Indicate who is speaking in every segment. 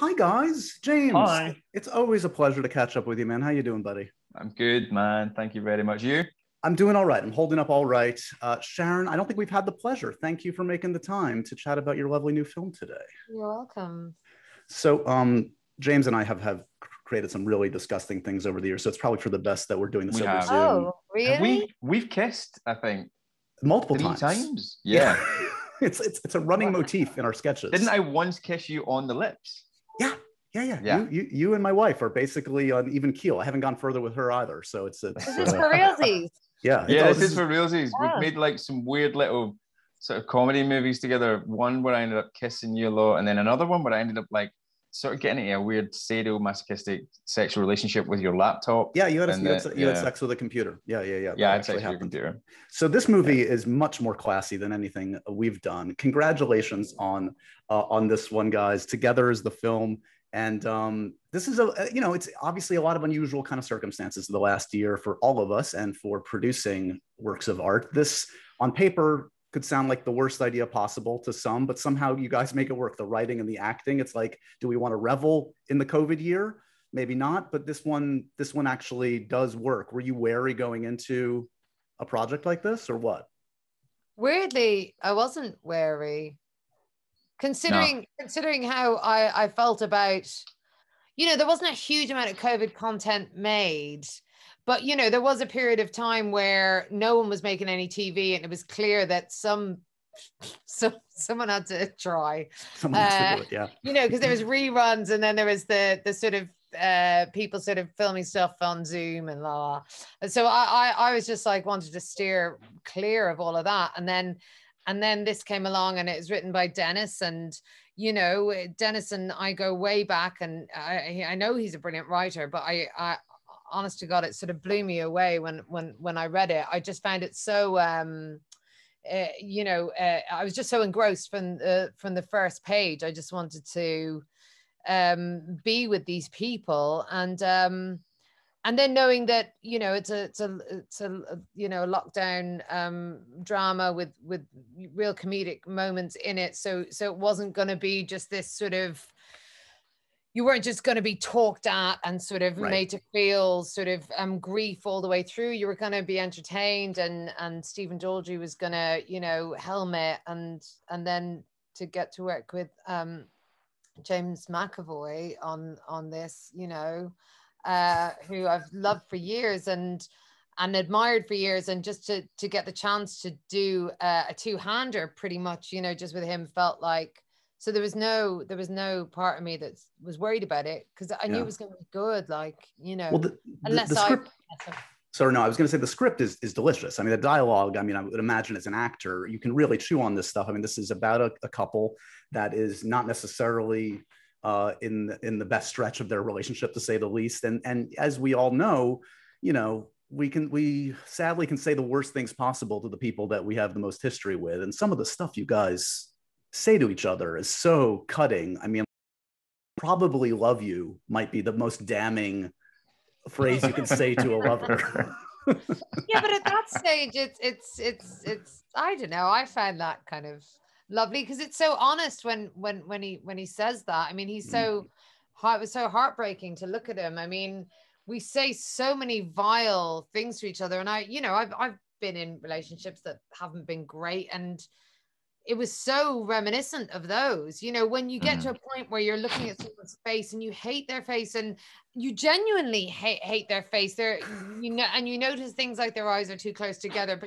Speaker 1: hi guys. James,
Speaker 2: Hi.
Speaker 1: it's always a pleasure to catch up with you, man. How you doing, buddy?
Speaker 2: I'm good, man. Thank you very much. You?
Speaker 1: I'm doing all right. I'm holding up all right. Sharon, I don't think we've had the pleasure. Thank you for making the time to chat about your lovely new film today.
Speaker 3: You're welcome.
Speaker 1: So, James and I have created some really disgusting things over the years, so it's probably for the best that we're doing this
Speaker 2: We
Speaker 1: over
Speaker 2: have.
Speaker 1: Zoom
Speaker 3: Oh, really?
Speaker 2: We've kissed, I think,
Speaker 1: multiple
Speaker 2: three
Speaker 1: times.
Speaker 2: times. Yeah.
Speaker 1: It's a running motif in our sketches.
Speaker 2: Didn't I once kiss you on the lips?
Speaker 1: Yeah.
Speaker 2: Yeah.
Speaker 1: You and my wife are basically on even keel. I haven't gone further with her either, so it's
Speaker 3: Is this for realsies?
Speaker 1: yeah.
Speaker 2: Yeah, this is for realsies.
Speaker 3: Oh.
Speaker 2: We've made like some weird little sort of comedy movies together. One where I ended up kissing you a lot, and then another one where I ended up like sort of getting into a weird sadomasochistic sexual relationship with your laptop.
Speaker 1: Yeah, you had
Speaker 2: Yeah.
Speaker 1: sex with a computer. Yeah.
Speaker 2: Yeah,
Speaker 1: That
Speaker 2: I had
Speaker 1: actually
Speaker 2: sex with your
Speaker 1: happened.
Speaker 2: computer.
Speaker 1: So this movie is much more classy than anything we've done. Congratulations on this one, guys. Together is the film, and this is it's obviously a lot of unusual kind of circumstances the last year for all of us and for producing works of art. This on paper could sound like the worst idea possible to some, but somehow you guys make it work. The writing and the acting. It's like, do we want to revel in the COVID year? Maybe not, but this one actually does work. Were you wary going into a project like this, or what?
Speaker 3: Weirdly, I wasn't wary, considering how I felt about, there wasn't a huge amount of COVID content made, but there was a period of time where no one was making any TV, and it was clear that someone had to try.
Speaker 1: Someone has to do it, yeah.
Speaker 3: Because there was reruns, and then there was the sort of people sort of filming stuff on Zoom and la. And so I was just like wanted to steer clear of all of that, and then this came along, and it was written by Dennis, and Dennis and I go way back, and I know he's a brilliant writer, but I honest to God, it sort of blew me away when I read it. I just found it so I was just so engrossed from the first page. I just wanted to be with these people, and then knowing that it's a lockdown drama with real comedic moments in it, so it wasn't going to be just this sort of, you weren't just going to be talked at and sort of made to feel sort of grief all the way through. You were going to be entertained, and Stephen Daldry was going to helmet, and then to get to work with James McAvoy on this, who I've loved for years and admired for years, and just to get the chance to do a two-hander pretty much, just with him, felt like, so there was no part of me that was worried about it, because I knew it was going to be good,
Speaker 1: Well,
Speaker 3: unless
Speaker 1: the script. Sorry, no, I was going to say the script is delicious. I mean, the dialogue, I would imagine as an actor, you can really chew on this stuff. I mean, this is about a couple that is not necessarily in the best stretch of their relationship, to say the least. And as we all know, we sadly can say the worst things possible to the people that we have the most history with. And some of the stuff you guys say to each other is so cutting. I mean, probably love you might be the most damning phrase you can say to a lover.
Speaker 3: Yeah, but at that stage, it's I don't know. I find that kind of lovely, because it's so honest when he says that. I mean, he's so it was so heartbreaking to look at him. I mean, we say so many vile things to each other, and I've been in relationships that haven't been great, and it was so reminiscent of those, when you get to a point where you're looking at someone's face and you hate their face, and you genuinely hate their face. And you notice things like their eyes are too close together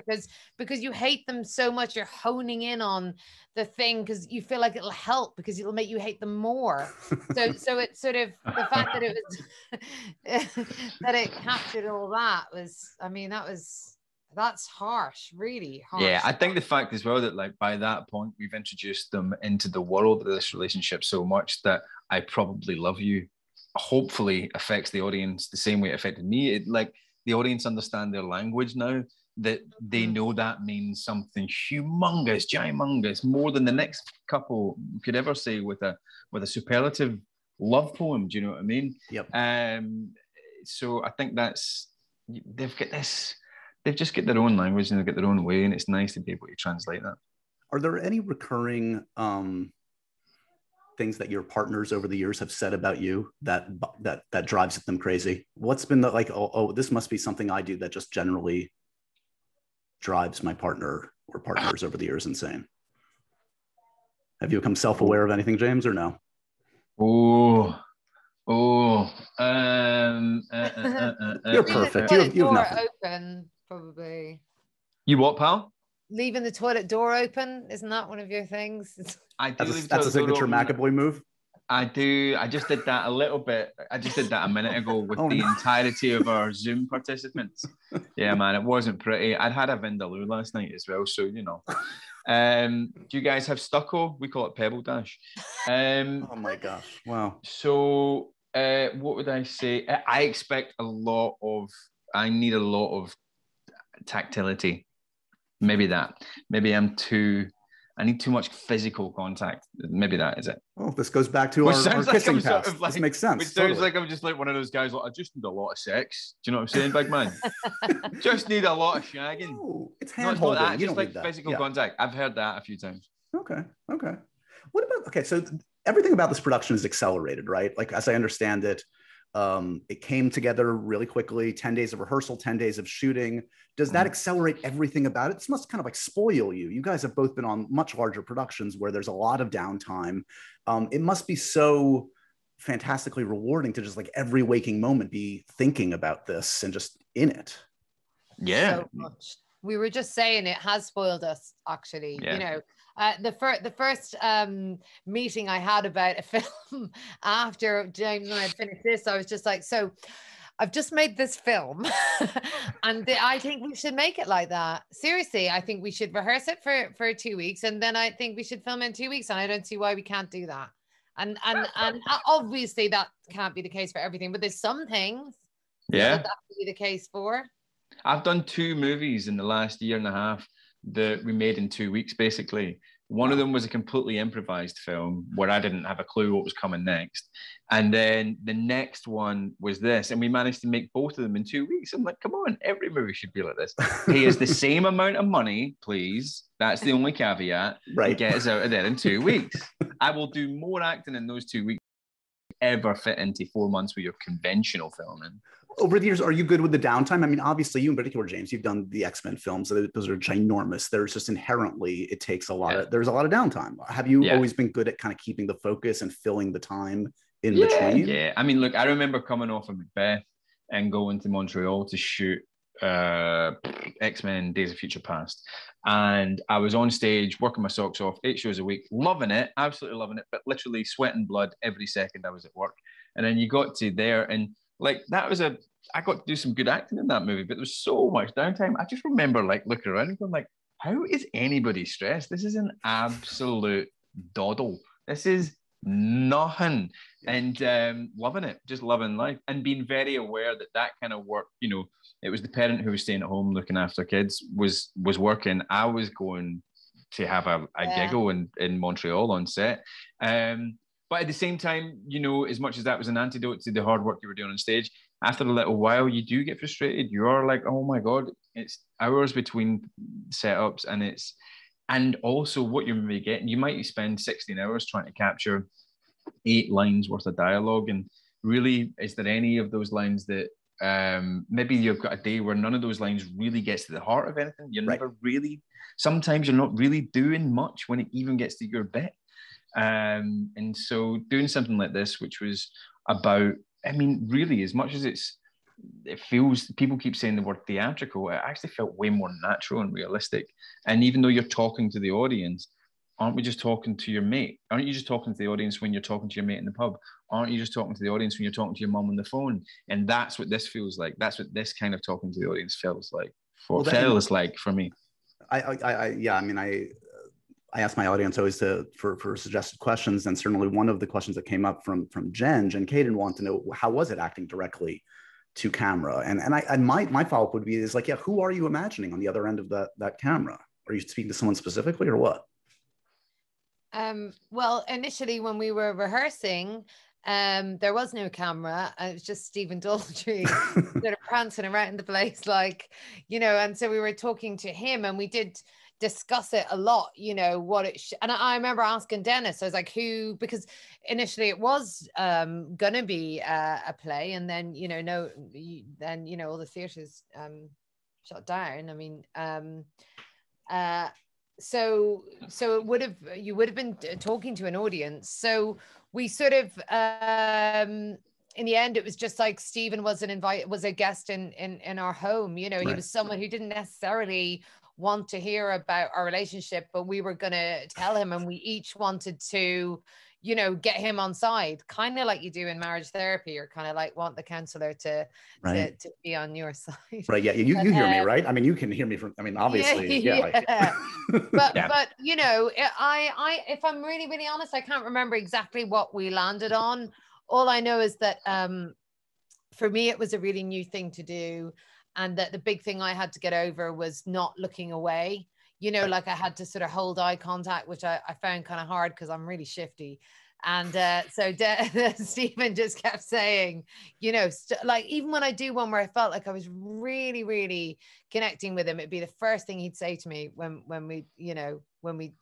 Speaker 3: because you hate them so much. You're honing in on the thing because you feel like it'll help, because it'll make you hate them more. So it's sort of the fact that it was that it captured all that was, that's harsh, really harsh.
Speaker 2: Yeah, I think the fact as well that like by that point we've introduced them into the world of this relationship so much that I probably love you hopefully affects the audience the same way it affected me. Like the audience understand their language now, that they know that means something humongous, gymongous, more than the next couple could ever say with a superlative love poem. Do you know what I mean?
Speaker 1: Yep.
Speaker 2: So I think they've just got their own language and they've got their own way, and it's nice to be able to translate that.
Speaker 1: Are there any recurring things that your partners over the years have said about you that drives them crazy? What's been the like, oh, this must be something I do that just generally drives my partner or partners over the years insane? Have you become self-aware of anything, James, or no? You're perfect. You have nothing.
Speaker 3: Open, probably.
Speaker 2: You what, pal?
Speaker 3: Leaving the toilet door open, isn't that one of your things?
Speaker 2: I do.
Speaker 1: That's a signature McAvoy move.
Speaker 2: I do. I just did that a little bit. I just did that a minute ago with the entirety of our Zoom participants. Yeah, man, it wasn't pretty. I'd had a Vindaloo last night as well, so you know. Do you guys have stucco? We call it pebble dash.
Speaker 1: Oh my gosh! Wow.
Speaker 2: So, what would I say? I expect a lot of. I need a lot of tactility. Maybe that. Maybe I need too much physical contact. Maybe that is it.
Speaker 1: Oh, this goes back to our kissing past. Sort of like, this makes sense.
Speaker 2: Which sounds like I'm just like one of those guys. Like, I just need a lot of sex. Do you know what I'm saying, big man? Just need a lot of shagging.
Speaker 1: Oh, it's hand holding.
Speaker 2: It's just like physical contact. I've heard that a few times.
Speaker 1: Okay. What about? So everything about this production is accelerated, right? Like as I understand it, it came together really quickly. 10 days of rehearsal, 10 days of shooting. Does that accelerate everything about it? This must kind of like spoil you. You guys have both been on much larger productions where there's a lot of downtime. It must be so fantastically rewarding to just like every waking moment be thinking about this and just in it.
Speaker 2: Yeah.
Speaker 3: So much. We were just saying it has spoiled us, actually. Yeah. You know, the first meeting I had about a film after James and I had finished this, I was just like, so I've just made this film and I think we should make it like that. Seriously, I think we should rehearse it for 2 weeks and then I think we should film it in 2 weeks and I don't see why we can't do that. And obviously that can't be the case for everything, but there's some things that could be the case for.
Speaker 2: I've done 2 movies in the last year and a half that we made in 2 weeks, basically. One of them was a completely improvised film where I didn't have a clue what was coming next. And then the next one was this, and we managed to make both of them in 2 weeks. I'm like, come on, every movie should be like this. Pay us the same amount of money, please. That's the only caveat. Right. And get us out of there in 2 weeks. I will do more acting in those 2 weeks ever fit into 4 months with your conventional filming.
Speaker 1: Over the years, are you good with the downtime? I mean, obviously, you in particular, James, you've done the X-Men films. Those are ginormous. There's just inherently, it takes there's a lot of downtime. Have you always been good at kind of keeping the focus and filling the time in between?
Speaker 2: Yeah. I mean, look, I remember coming off of Macbeth and going to Montreal to shoot X-Men Days of Future Past. And I was on stage working my socks off, 8 shows a week, loving it, absolutely loving it, but literally sweat and blood every second I was at work. And then you got to there and like I got to do some good acting in that movie, but there was so much downtime. I just remember like looking around and going like, how is anybody stressed? This is an absolute doddle. This is nothing. And loving it, just loving life and being very aware that kind of work, you know, it was the parent who was staying at home looking after kids was working. I was going to have a giggle in Montreal on set. But at the same time, you know, as much as that was an antidote to the hard work you were doing on stage, after a little while, you do get frustrated. You are like, oh my God, it's hours between setups and also what you're maybe getting. You might spend 16 hours trying to capture 8 lines worth of dialogue. And really, is there any of those lines that maybe you've got a day where none of those lines really gets to the heart of anything? You're never really, sometimes you're not really doing much when it even gets to your bit. And so doing something like this, which was about, I mean, really, as much as it feels, people keep saying the word theatrical, it actually felt way more natural and realistic. And even though you're talking to the audience, aren't we just talking to your mate? Aren't you just talking to the audience when you're talking to your mate in the pub? Aren't you just talking to the audience when you're talking to your mum on the phone? And that's what this feels like. That's what this kind of talking to the audience feels like. For me.
Speaker 1: I ask my audience always for suggested questions, and certainly one of the questions that came up from Jen Caden wanted to know, how was it acting directly to camera? And my follow-up would be is like, who are you imagining on the other end of that camera? Are you speaking to someone specifically or what?
Speaker 3: Well, initially when we were rehearsing, there was no camera. It was just Stephen Daldry sort of prancing around the place, like, you know, and so we were talking to him and we did, discuss it a lot, you know, what it and I remember asking Dennis, I was like, who, because initially it was gonna be a play, and then, you know, then, you know, all the theaters shut down. I mean, so it would have, you would have been talking to an audience. So we sort of in the end, it was just like Stephen was a guest in our home. You know, he was someone who didn't necessarily want to hear about our relationship, but we were going to tell him, and we each wanted to, you know, get him on side, kind of like you do in marriage therapy, or kind of like want the counselor to be on your side.
Speaker 1: Right. Yeah. You hear me, right? I mean, you can hear me from, I mean, obviously. Yeah.
Speaker 3: But, you know, I, if I'm really, really honest, I can't remember exactly what we landed on. All I know is that for me, it was a really new thing to do. And that the big thing I had to get over was not looking away. You know, like I had to sort of hold eye contact, which I found kind of hard because I'm really shifty. And so Stephen just kept saying, you know, like even when I do one where I felt like I was really, really connecting with him, it'd be the first thing he'd say to me when we, you know, when we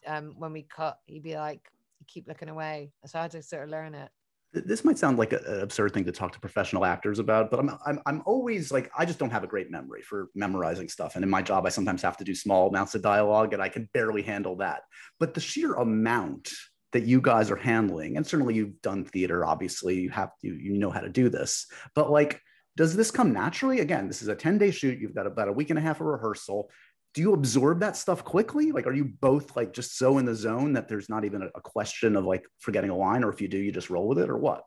Speaker 3: cut, he'd be like, you keep looking away. So I had to sort of learn it.
Speaker 1: This might sound like an absurd thing to talk to professional actors about, but I'm always like, I just don't have a great memory for memorizing stuff. And in my job, I sometimes have to do small amounts of dialogue, and I can barely handle that. But the sheer amount that you guys are handling, and certainly you've done theater, obviously, you know how to do this. But like, does this come naturally? Again, this is a 10-day shoot. You've got about a week and a half of rehearsal. Do you absorb that stuff quickly? Like, are you both like just so in the zone that there's not even a question of like forgetting a line, or if you do, you just roll with it, or what?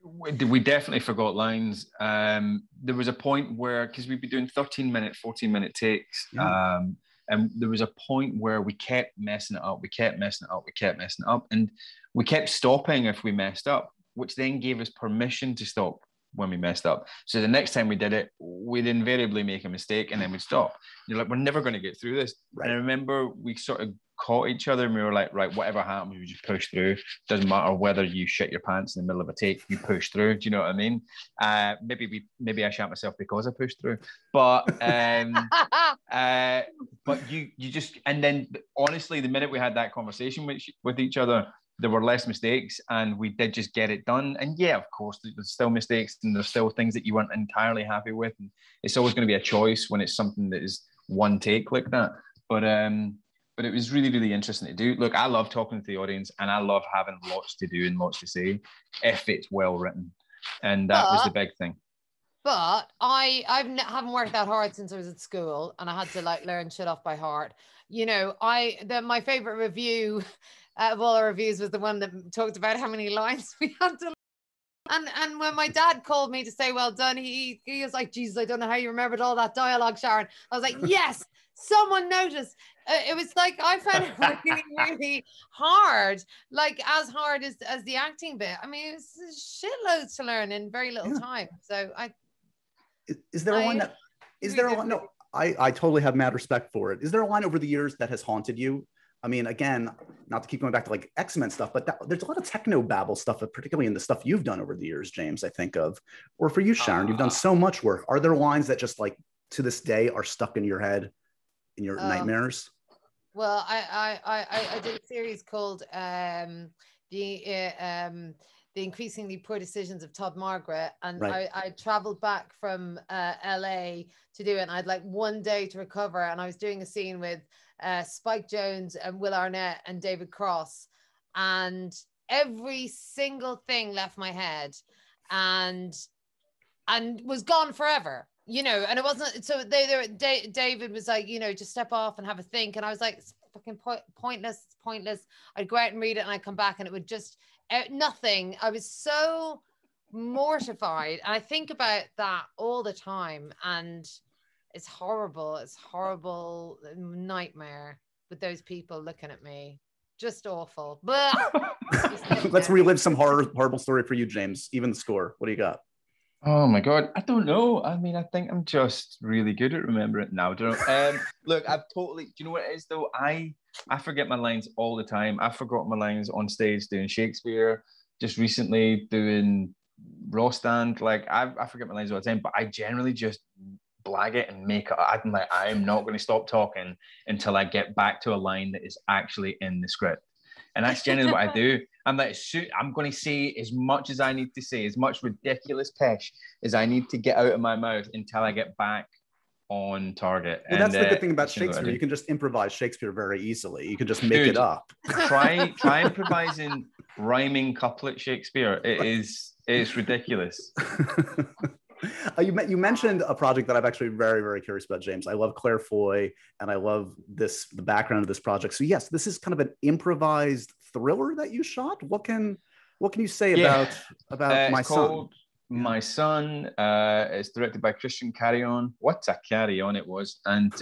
Speaker 2: We definitely forgot lines. There was a point where, because we'd be doing 13-minute, 14-minute takes, and there was a point where we kept messing it up. We kept messing it up, and we kept stopping if we messed up, which then gave us permission to stop when we messed up. So the next time we did it, we'd invariably make a mistake, and then we'd stop. You're like, we're never going to get through this. Right. And I remember we sort of caught each other, and we were like, right, whatever happens, we just push through. Doesn't matter whether you shit your pants in the middle of a take, you push through. Do you know what I mean? Maybe I shat myself because I pushed through. But but you just, and then honestly, the minute we had that conversation with each other, there were less mistakes, and we did just get it done. And yeah, of course, there's still mistakes, and there's still things that you weren't entirely happy with. And it's always going to be a choice when it's something that is one take like that. But it was really, really interesting to do. Look, I love talking to the audience, and I love having lots to do and lots to say if it's well written. And that was the big thing.
Speaker 3: But I haven't worked that hard since I was at school, and I had to like learn shit off by heart. You know, my favorite review of all our reviews was the one that talked about how many lines we had to. And when my dad called me to say well done, he was like, Jesus, I don't know how you remembered all that dialogue, Sharon. I was like, yes, someone noticed. It was like, I found it really, really hard, like as hard as the acting bit. I mean, it was shitloads to learn in very little time. So
Speaker 1: is there a line that, is there a line? No, I totally have mad respect for it. Is there a line over the years that has haunted you? I mean, again, not to keep going back to like X-Men stuff, but there's a lot of techno babble stuff, particularly in the stuff you've done over the years, James, I think of, or for you, Sharon, you've done so much work. Are there lines that just like to this day are stuck in your head, in your nightmares?
Speaker 3: Well, I did a series called the increasingly poor decisions of Todd Margaret, and I traveled back from LA to do it, and I had like one day to recover, and I was doing a scene with Spike Jonze and Will Arnett and David Cross, and every single thing left my head and was gone forever, you know. And it wasn't, so David was like, you know, just step off and have a think, and I was like, it's fucking pointless, it's pointless. I'd go out and read it, and I'd come back and it would just nothing. I was so mortified, and I think about that all the time, and it's horrible. It's horrible nightmare with those people looking at me. Just awful.
Speaker 1: Let's relive some horrible story for you, James. Even the score. What do you got?
Speaker 2: Oh my God, I don't know. I mean, I think I'm just really good at remembering it now. Don't know. Look, I've totally. Do you know what it is though? I forget my lines all the time. I forgot my lines on stage doing Shakespeare. Just recently doing Rostand. Like I forget my lines all the time. But I generally just blag it and make it. I'm like, I'm not going to stop talking until I get back to a line that is actually in the script. And that's generally what I do. I'm like, I'm going to say as much as I need to say, as much ridiculous pesh as I need to get out of my mouth until I get back on target.
Speaker 1: Well, that's the good thing about Shakespeare. You can just improvise Shakespeare very easily. You can just make it up.
Speaker 2: Try improvising rhyming couplet Shakespeare. It's ridiculous.
Speaker 1: You mentioned a project that I'm actually very, very curious about, James. I love Claire Foy, and I love the background of this project. So yes, this is kind of an improvised thriller that you shot. What can you say about My Son?
Speaker 2: My Son. It's directed by Christian Carry-On. What a carry-on it was. And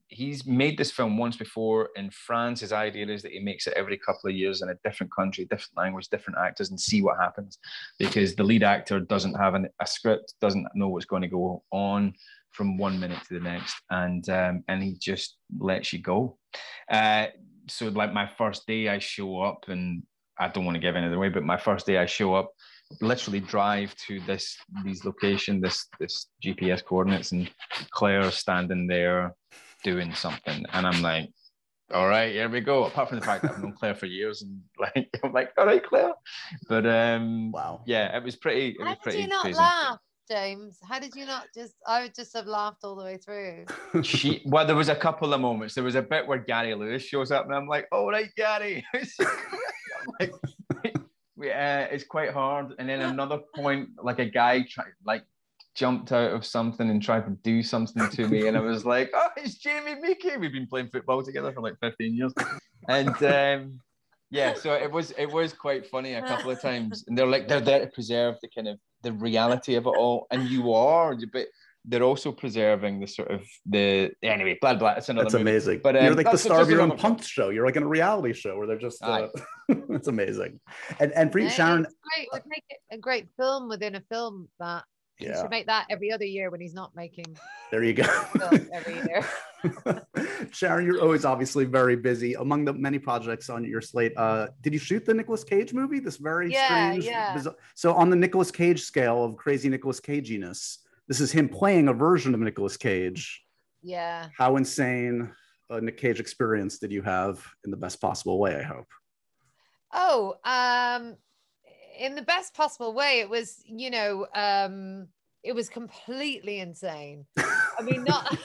Speaker 2: he's made this film once before in France. His idea is that he makes it every couple of years in a different country, different language, different actors, and see what happens, because the lead actor doesn't have a script, doesn't know what's going to go on from 1 minute to the next, and he just lets you go. So like my first day I show up, and I don't want to give anything away, but my first day I show up, literally drive to these location, this GPS coordinates, and Claire's standing there doing something, and I'm like, all right, here we go. Apart from the fact that I've known Claire for years, and like I'm like, all right, Claire. But
Speaker 1: wow,
Speaker 2: yeah, it was pretty.
Speaker 3: How did you not laugh, James? How did you not just? I would just have laughed all the way through.
Speaker 2: Well, there was a couple of moments. There was a bit where Gary Lewis shows up, and I'm like, all right, Gary. I'm like, it's quite hard. And then another point, like a guy jumped out of something and tried to do something to me, and I was like, oh, it's Jamie Mickey. We've been playing football together for like 15 years. And yeah, so it was quite funny a couple of times. And they're there to preserve the kind of the reality of it all. And you are, but they're also preserving the sort of anyway, blah blah. It's another
Speaker 1: That's
Speaker 2: movie.
Speaker 1: amazing.
Speaker 2: But
Speaker 1: you're like the star of your own punk show. You're like in a reality show where they're just it's amazing. And for you, Sharon,
Speaker 3: it's great. Would make it a great film within a film. That you should make that every other year when he's not making.
Speaker 1: There you go.
Speaker 3: Every year.
Speaker 1: Sharon, you're always obviously very busy. Among the many projects on your slate, did you shoot the Nicolas Cage movie? This very strange. Bizarre... So on the Nicolas Cage scale of crazy Nicolas Caginess, this is him playing a version of Nicolas Cage.
Speaker 3: Yeah.
Speaker 1: How insane a Nick Cage experience did you have in the best possible way, I hope?
Speaker 3: Oh, in the best possible way. It was, it was completely insane. I mean, not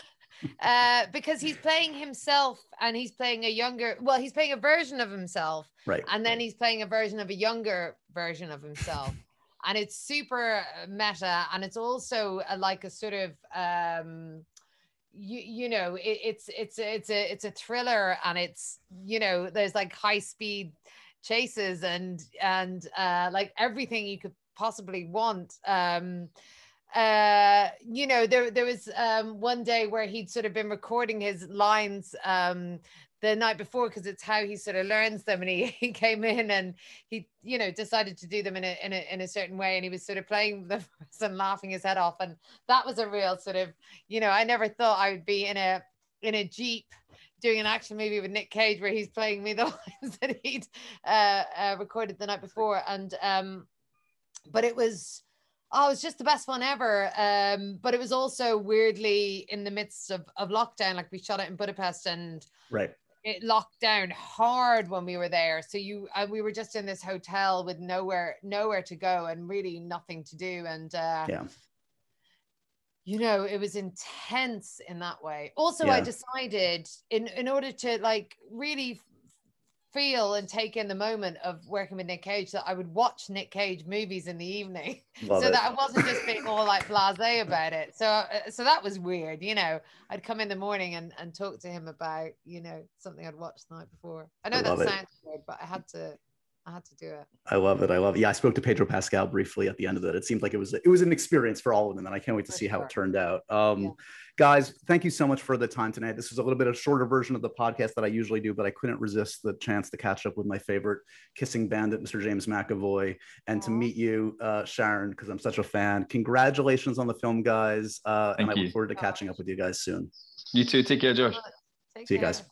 Speaker 3: because he's playing himself, and he's playing he's playing a version of himself.
Speaker 1: Right.
Speaker 3: And then he's playing a version of a younger version of himself. And it's super meta, and it's also like a sort of it's a thriller, and it's there's like high speed chases and like everything you could possibly want. There was one day where he'd sort of been recording his lines the night before, because it's how he sort of learns them, and he came in and he decided to do them in a certain way, and he was sort of playing the and laughing his head off, and that was a real sort of I never thought I would be in a Jeep doing an action movie with Nick Cage where he's playing me the lines that he'd recorded the night before, and but it was just the best fun ever. But it was also weirdly in the midst of lockdown. Like, we shot it in Budapest, and
Speaker 1: right,
Speaker 3: it locked down hard when we were there. So we were just in this hotel with nowhere to go and really nothing to do. And it was intense in that way. Also, I decided in order to like really feel and take in the moment of working with Nick Cage, that I would watch Nick Cage movies in the evening. That I wasn't just being all like blasé about it. So that was weird. I'd come in the morning and talk to him about something I'd watched the night before. I know that sounds weird, but I had to do it.
Speaker 1: I love it. Yeah, I spoke to Pedro Pascal briefly at the end of it. It seemed like it was an experience for all of them, and I can't wait to see how it turned out. Guys, thank you so much for the time tonight. This was a little bit of a shorter version of the podcast that I usually do, but I couldn't resist the chance to catch up with my favorite kissing bandit, Mr. James McAvoy, and to meet you, Sharon, because I'm such a fan. Congratulations on the film, guys. And I look forward to catching up with you guys soon.
Speaker 2: You too. Take care, Josh.
Speaker 1: See you guys.